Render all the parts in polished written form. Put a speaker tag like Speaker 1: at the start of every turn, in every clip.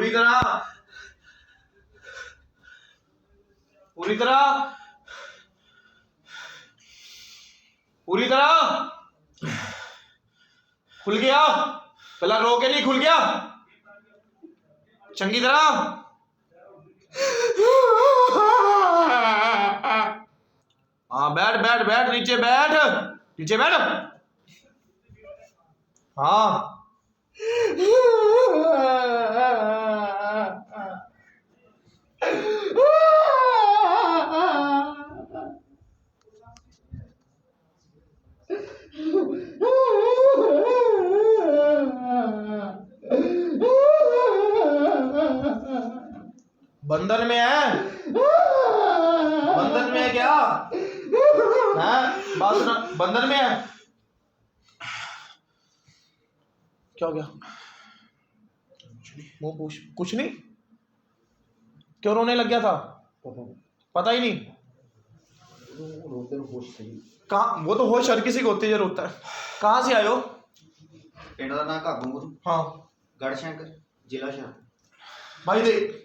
Speaker 1: पूरी तरह पूरी तरह पूरी तरह खुल गया। पहला रो के नहीं खुल गया चंगी तरह। हाँ बैठ बैठ बैठ नीचे बैठ नीचे बैठ। हाँ बंधन में है, बंधन में है क्या है? बात सुना, बंधन में है। क्या हो गया? मुंह पूछ कुछ नहीं। क्यों रोने लग गया था? पता ही नहीं।
Speaker 2: रोते होश सही
Speaker 1: कहाँ? वो तो होश हर किसी को होती है जो रोता है। कहाँ से आए हो?
Speaker 2: पिंड का नाम घागू।
Speaker 1: हाँ
Speaker 2: गढ़शंकर जिला शहर।
Speaker 1: भाई देख,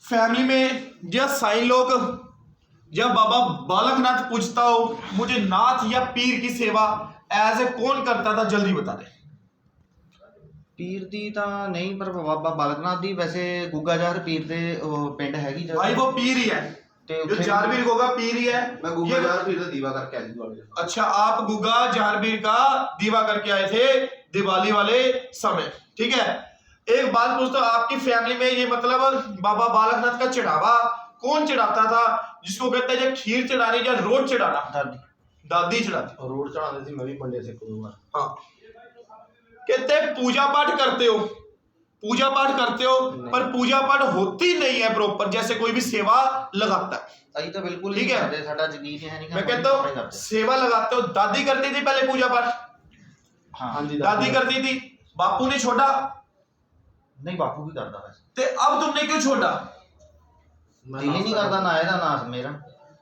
Speaker 1: फैमिली में या साईं लोग या बाबा बालकनाथ पूछता हो मुझे नाथ या पीर की सेवा एज ए कौन करता था, जल्दी बता दे।
Speaker 2: पीर दी ਤਾਂ नहीं पर बाबा बालकनाथ दी वैसे गुग्गा जार पीर दे पिंड हैगी जगह।
Speaker 1: भाई वो पीर ही है, जो जारवीर गोगा पीर ही है।
Speaker 2: मैं गुग्गा जार पीर दा दीवा करके आया दिवाली।
Speaker 1: अच्छा, आप गुग्गा जारवीर का दीवा करके आए थे दिवाली वाले समय, ठीक है। एक बात पूछता हूं, आपकी फैमिली में ये मतलब बाबा बालकनाथ का चढ़ावा कौन चढ़ाता था, जिसको कहते हैं खीर चढ़ानी या रोट चढ़ाना?
Speaker 2: दादी
Speaker 1: दादी चढ़ाती।
Speaker 2: रोड चढ़ाते थी, मैं भी पंडे से करूंगा।
Speaker 1: हाँ, कहते पूजा पाठ करते हो, पूजा पाठ करते हो, पर पूजा पाठ होती नहीं है प्रॉपर, जैसे कोई भी सेवा लगाता है।
Speaker 2: सही तो बिल्कुल
Speaker 1: ठीक है,
Speaker 2: साडा यकीन है नहीं।
Speaker 1: मैं कहता हूँ सेवा लगाते हो। दादी करती थी पहले पूजा पाठ।
Speaker 2: हाँ जी,
Speaker 1: दादी करती थी, बापू ने छोड़ा
Speaker 2: नहीं, बापू भी करता वैसे।
Speaker 1: ते अब तुमने क्यों छोड़ा?
Speaker 2: दिल ही नहीं करता ना ਇਹਦਾ नास मेरा।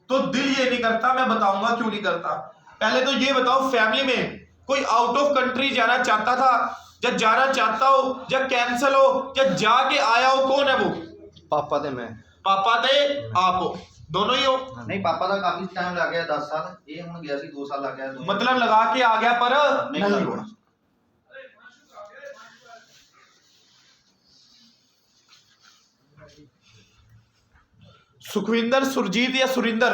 Speaker 1: तो दिल ये नहीं करता, मैं बताऊंगा क्यों नहीं करता। पहले तो ये बताओ, फैमिली में कोई आउट ऑफ कंट्री जाना चाहता था या जाना चाहता हो या कैंसिल हो या जाके आया हो, कौन है वो?
Speaker 2: पापा ते मैं।
Speaker 1: पापा थे आप हो, दोनों ही हो।
Speaker 2: नहीं, पापा का काफी टाइम लग गया, 10 साल। ये हुन गया सी 2 साल लग गया।
Speaker 1: मतलब लगा के आ गया पर नहीं हुआ। सुखविंदर, सुरजीत या सुरिंदर?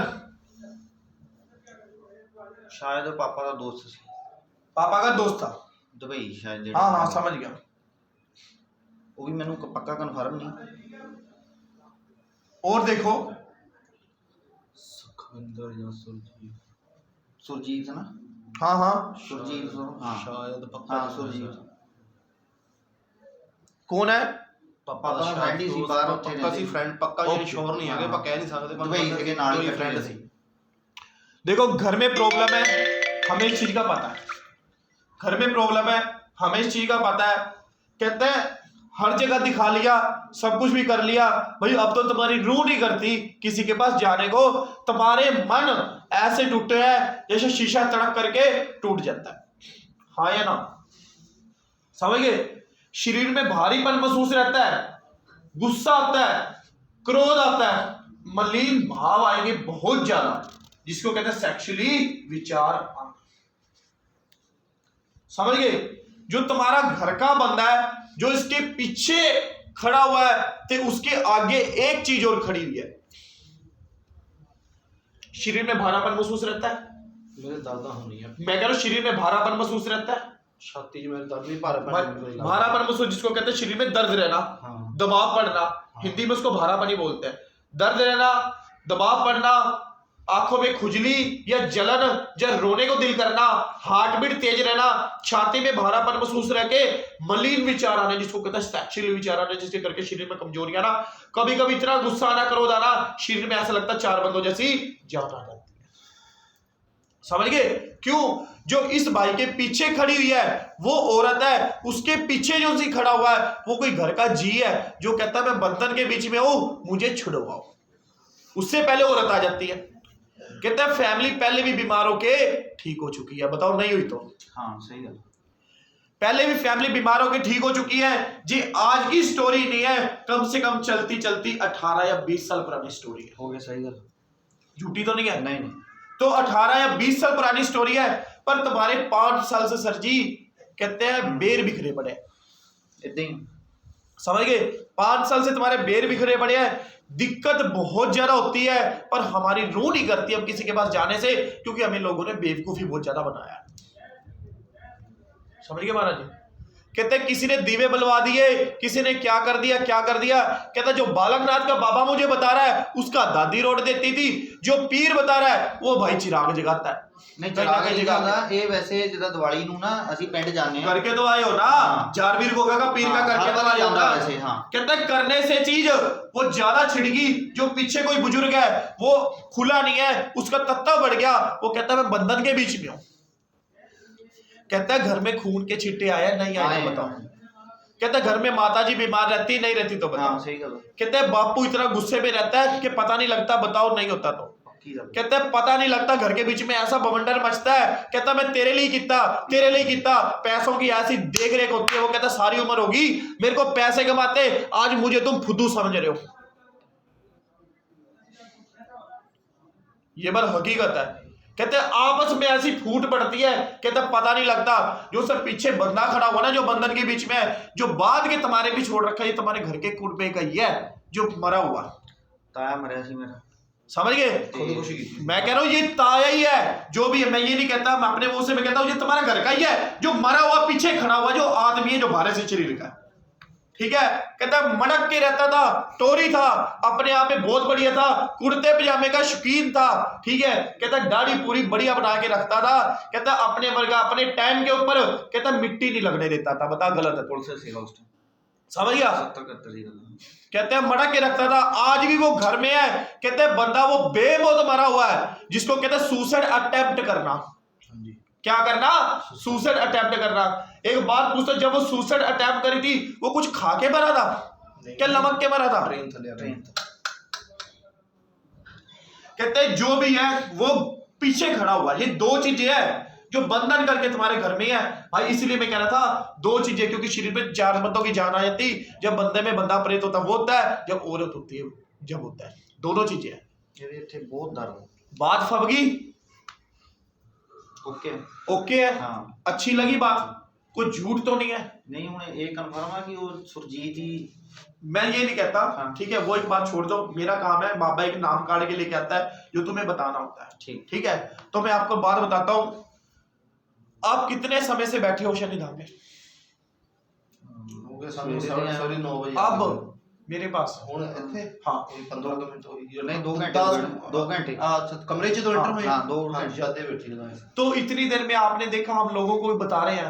Speaker 2: शायद पापा का दोस्त सी।
Speaker 1: पापा का दोस्त था
Speaker 2: दुबई शायद।
Speaker 1: हाँ हाँ समझ गया।
Speaker 2: वो भी मैंने पक्का कन्फर्म नहीं।
Speaker 1: और देखो,
Speaker 2: सुखविंदर या सुरजीत। सुरजीत ना?
Speaker 1: हाँ हाँ
Speaker 2: सुरजीत हाँ शायद पक्का। हाँ सुरजीत।
Speaker 1: कौन है?
Speaker 2: पापा का फ्रेंड ही सी बाहर ਉੱਥੇ
Speaker 1: पक्का सी फ्रेंड, पक्का ये श्योर नहीं है, पर कह नहीं सकते।
Speaker 2: दुबई के नाल ही फ्रेंड सी।
Speaker 1: देखो, घर में प्रॉब्लम है, हमें इस चीज का पता है। घर में प्रॉब्लम है, हमें इस चीज का पता है। कहते हैं हर जगह दिखा लिया, सब कुछ भी कर लिया, भाई अब तो तुम्हारी रूह नहीं करती किसी के पास जाने को। तुम्हारे मन ऐसे टूटे हैं जैसे शीशा तड़क करके टूट जाता है। हाँ या ना? समझ गए? शरीर में भारीपन महसूस रहता है, गुस्सा आता है, क्रोध आता है, मलिन भाव आएंगे बहुत ज्यादा, जिसको कहते हैं सेक्सुअली विचार आना। समझ गए? जो तुम्हारा घर का बंदा है, जो इसके पीछे खड़ा हुआ है, तो उसके आगे एक चीज और खड़ी हुई है। शरीर में भारापन महसूस रहता है।
Speaker 2: मेरे दादा होनी है।
Speaker 1: मैं कह रहा हूं शरीर में भारापन महसूस रहता है।
Speaker 2: छाती में दर्द भी भारापन
Speaker 1: महसूस, जिसको कहते हैं शरीर में दर्द रहना,
Speaker 2: हाँ।
Speaker 1: दबाव पड़ना, हाँ। हिंदी में उसको भारापन ही बोलते हैं। दर्द रहना, दबाव पड़ना, आंखों में खुजली या जलन या रोने को दिल करना, हार्ट बीट तेज रहना, छाती में भारापन महसूस रह के मलिन विचार आना, जिसको कहते हैं सेक्सुअल विचार आना, जिसके करके शरीर में कमजोरी आना, कभी कभी इतना गुस्सा आना, क्रोध आना, शरीर में ऐसा लगता है 4 बंदों जैसी जान आ जाती है। समझ गए? क्यों? जो इस भाई के पीछे खड़ी हुई है वो औरत है, उसके पीछे जो सी खड़ा हुआ है वो कोई घर का जी है, जो कहता है मैं बंधन के बीच में हूं, मुझे छुड़वाओ। उससे पहले औरत आ जाती है, कहता है फैमिली पहले भी बीमार होके ठीक हो चुकी है, बताओ नहीं हुई तो?
Speaker 2: हाँ सही है।
Speaker 1: पहले भी फैमिली बीमार होकर ठीक हो चुकी है जी। आज की स्टोरी नहीं है, कम से कम चलती चलती 18 या 20 साल पुरानी स्टोरी है।
Speaker 2: हो गया, सही गल,
Speaker 1: झूठी तो नहीं है?
Speaker 2: नहीं नहीं।
Speaker 1: तो 18 या 20 साल पुरानी स्टोरी है, पर तुम्हारे 5 साल से सर जी कहते हैं बेर बिखरे पड़े,
Speaker 2: इतना ही
Speaker 1: समझ गए? 5 साल से तुम्हारे बेर बिखरे पड़े हैं। दिक्कत बहुत ज्यादा होती है, पर हमारी रूह नहीं करती अब किसी के पास जाने से, क्योंकि हमें लोगों ने बेवकूफी बहुत ज्यादा बनाया है। समझ गए महाराज जी? कहते हैं किसी ने दीवे बलवा दिए, किसी ने क्या कर दिया क्या कर दिया। कहता जो बालकनाथ का बाबा मुझे बता रहा है उसका दादी रोड देती थी, जो पीर बता रहा है वो भाई चिराग जगाता है।
Speaker 2: नहीं, चिराग जगाता ये वैसे जिदा दिवाली नू ना ਅਸੀਂ ਪਿੰਡ ਜਾਂਦੇ ਆ
Speaker 1: करके तो आए हो ना, जारवीर गोगा का पीर का करके तो आए हो ना
Speaker 2: वैसे। हाँ,
Speaker 1: कहता है करने से चीज वो ज्यादा छिड़गी, जो पीछे कोई बुजुर्ग है वो खुला नहीं है, उसका तत्ता बढ़ गया, वो कहता है मैं बंधन के बीच में हूं। कहता है घर में खून के छिट्टे आए नहीं आए तो बताओ। कहता है घर में माता जी बीमार रहती नहीं रहती तो बताओ।
Speaker 2: सही गल।
Speaker 1: कहता है बापू इतना गुस्से में रहता है कि पता नहीं लगता, बताओ नहीं होता तो। कहता है पता नहीं लगता, घर के बीच में ऐसा बवंडर मचता है। कहता मैं तेरे लिए किता, तेरे लिए किता, पैसों की ऐसी देख रेख होती है। वो कहता सारी उम्र होगी मेरे को पैसे कमाते, आज मुझे तुम फुद्दू समझ रहे हो। ये बात हकीकत है। कहते आपस में ऐसी फूट पड़ती है, कहते पता नहीं लगता। जो सब पीछे बंदा खड़ा हुआ ना, जो बंधन के बीच में है, जो बाद के तुम्हारे भी छोड़ रखा है, ये तुम्हारे घर के कुर्बे का ही है जो मरा हुआ।
Speaker 2: ताया मरिया सी मेरा,
Speaker 1: समझ गए? मैं कह रहा हूं ये ताया ही है, जो भी है। मैं ये नहीं कहता, मैं अपने मुंह से मैं कहता हूं ये तुम्हारा घर का ही है, जो मरा हुआ पीछे खड़ा हुआ जो आदमी है, जो बाहर से शरीर का। ठीक है? कहता मड़क के रहता था, टोरी था, अपने आप में बहुत बढ़िया था, कुर्ते पजामे का शौकीन था। ठीक है? कहता दाढ़ी पूरी बढ़िया बना के रखता था। कहता अपने वर्गा अपने टाइम के ऊपर कहता मिट्टी नहीं लगने देता था। बता गलत है?
Speaker 2: पुलिस से उस टाइम
Speaker 1: समझ गया?
Speaker 2: 70-71
Speaker 1: कहते हैं मड़क के रखता था, आज भी वो घर में है। कहते हैं बंदा वो बेमौत मरा हुआ है, जिसको कहते हैं सुसाइड अटेम्प्ट करना। क्या करना? सुसाइड अटेम्प्ट करना। एक बात पूछता, जब वो सुसाइड अटेम्प्ट करी थी वो कुछ खा के मरा था क्या लमक के मरा था?
Speaker 2: ट्रेन।
Speaker 1: कहते हैं जो भी है वो पीछे खड़ा हुआ। ये दो चीजें है जो बंधन करके तुम्हारे घर में है भाई। इसलिए मैं कह रहा था दो चीजें, क्योंकि शरीर पे 4 बंदों की जान आ जाती। जब बंदे में बंदा प्रेत होता वो होता है, जब औरत होती है जब होता है। दोनों चीजें हैं।
Speaker 2: ये बहुत दर्द।
Speaker 1: बात फबगी?
Speaker 2: ओके
Speaker 1: ओके है।
Speaker 2: हाँ,
Speaker 1: अच्छी लगी बात? कोई झूठ तो नहीं है?
Speaker 2: नहीं हूं ये कंफर्म है कि वो सुरजीत ही।
Speaker 1: मैं ये नहीं कहता।
Speaker 2: हाँ।
Speaker 1: ठीक है, वो एक बात छोड़ दो, मेरा काम है बाबा एक नाम काट के लेके आता है जो तुम्हें बताना होता है। ठीक है? तो मैं आपको बात बताता हूं। आप कितने समय से बैठे हो शनिधाम में? अब मेरे पास
Speaker 3: ਹੁਣ ਇੱਥੇ
Speaker 1: हाँ
Speaker 3: 15 ਮਿੰਟ ਹੋਈ
Speaker 2: नहीं 2 घंटे 2 घंटे
Speaker 3: अच्छा कमरे च तो एंटर हुए
Speaker 2: हाँ 2
Speaker 3: हाँ
Speaker 2: घंटे
Speaker 3: ज्यादा बैठी लगाए।
Speaker 1: तो इतनी देर में आपने देखा हम लोगों को भी बता रहे हैं,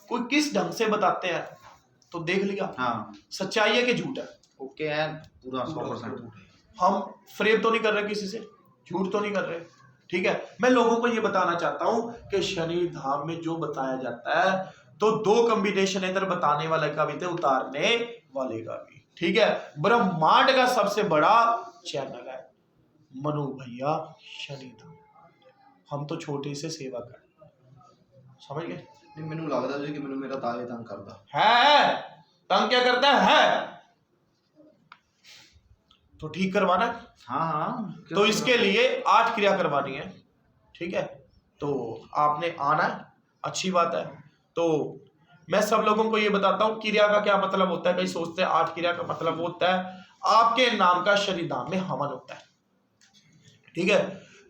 Speaker 1: कोई किस ढंग से बताते हैं तो देख लिया।
Speaker 2: हाँ,
Speaker 1: सच्चाई है कि झूठ है?
Speaker 2: ओके है पूरा 100%।
Speaker 1: हम फ्रेम तो नहीं कर रहे किसी से, झूठ तो नहीं कर रहे। ठीक है? मैं लोगों को ये बताना चाहता हूं कि शनि धाम में जो बताया जाता है तो 2 कॉम्बिनेशन इधर बताने वाले का भी थे, उतारने वाले का भी। ठीक है? ब्रह्मांड का सबसे बड़ा चैनल है मनु भैया शनि धाम। हम तो छोटे से सेवा कर, समझ गए?
Speaker 3: नहीं ਮੈਨੂੰ ਲੱਗਦਾ ਜੀ ਕਿ ਮੈਨੂੰ ਮੇਰਾ ਤਾਏ ਤੰਗ ਕਰਦਾ
Speaker 1: है तंग क्या करता है तो ठीक करवाना है।
Speaker 2: हाँ हाँ,
Speaker 1: तो इसके लिए 8 क्रिया करवानी है। ठीक है? तो आपने आना है, अच्छी बात है। तो मैं सब लोगों को ये बताता हूँ क्रिया का क्या मतलब होता है। कई सोचते हैं 8 क्रिया का मतलब होता है आपके नाम का शनिधाम में हवन होता है। ठीक है?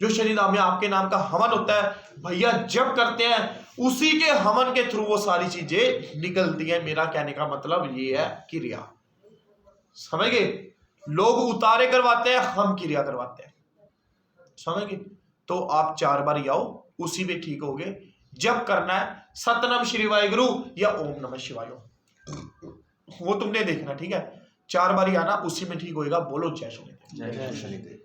Speaker 1: जो शनिधाम में आपके नाम का हवन होता है भैया, जब करते हैं उसी के हवन के थ्रू वो सारी चीजें निकलती है। मेरा कहने का मतलब ये है क्रिया, समझ गए? लोग उतारे करवाते हैं, हम क्रिया करवाते हैं, समझ गए? तो आप 4 बार आओ, उसी में ठीक होगे। जब करना है सतनम श्री वाहिगुरु या ओम नमः शिवाय, वो तुमने देखना। ठीक है? 4 बार आना, उसी में ठीक होएगा। बोलो जय शनिदेव।
Speaker 3: जय शनिदेव।